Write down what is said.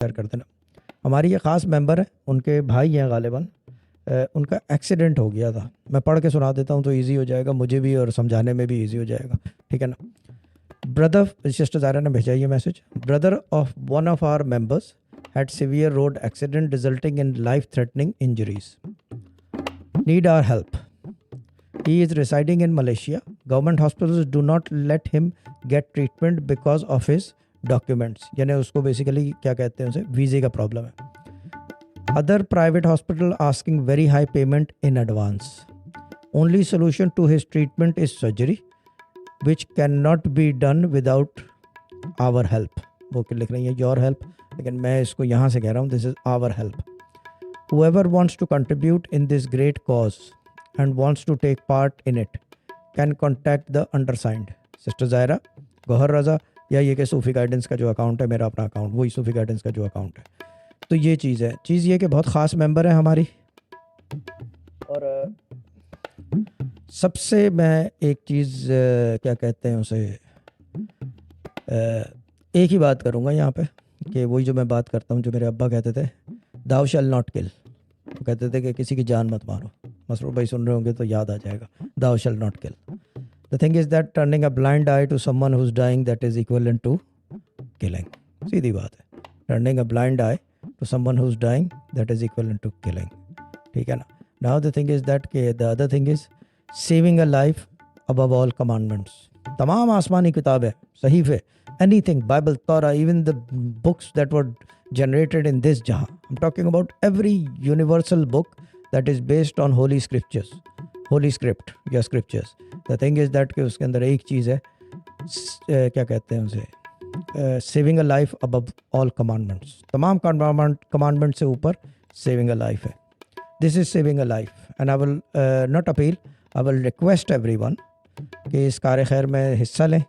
Share कर देना। हमारी ये ख़ास मेंबर है, उनके भाई हैं गालिबन, उनका एक्सीडेंट हो गया था। मैं पढ़ के सुना देता हूँ तो इजी हो जाएगा मुझे भी और समझाने में भी इजी हो जाएगा, ठीक है ना। ब्रदर, सिस्टर ज़ायरा ने भेजा ये message, brother of one of our members had severe road accident resulting in life-threatening injuries. Need our help. He is residing in Malaysia. Government hospitals do not let him get treatment because of his documents. यानी उसको basically क्या कहते हैं उसे, वीज़े का problem है. Other private hospital asking very high payment in advance. Only solution to his treatment is surgery, which cannot be done without our help. वो लिख रही है your help, लेकिन मैं इसको यहाँ से कह रहा हूँ this is our help. Whoever wants to contribute in this great cause and wants to take part in it can contact the undersigned. Sister Zaira, Gohar Raza, या ये कि सूफी गाइडेंस का जो अकाउंट है, मेरा अपना अकाउंट, वही सूफी गाइडेंस का जो अकाउंट है. तो ये चीज़ है. चीज़ ये कि बहुत ख़ास मेंबर है हमारी. और सबसे मैं एक चीज़ क्या कहते हैं उसे, एक ही बात करूँगा यहाँ पे कि वही जो मैं बात करता हूँ, जो मेरे अब्बा कहते थे, दाउ शैल नॉट किल. वो कहते थे कि किसी की जान मत मारो. मसरूर भाई सुन रहे होंगे तो याद आ जाएगा, thou shalt not kill. The thing is that turning a blind eye to someone who is dying that is equivalent to killing. सीधी बात है. Turning a blind eye to someone who is dying that is equivalent to killing. ठीक है ना. Now the thing is that के the other thing is saving a life above all commandments. तमाम आसमानी किताबें, सहीफ़े, anything, Bible, Torah, even the books that were generated in this jahan. I'm talking about every universal book that is based on holy scriptures, holy script या scriptures. The thing is that कि उसके अंदर एक चीज़ है, क्या कहते हैं उसे, saving a life above all commandments. तमाम commandments से ऊपर saving a life है. This is saving a life, and I will not appeal, I will request everyone कि इस कार खैर में हिस्सा लें.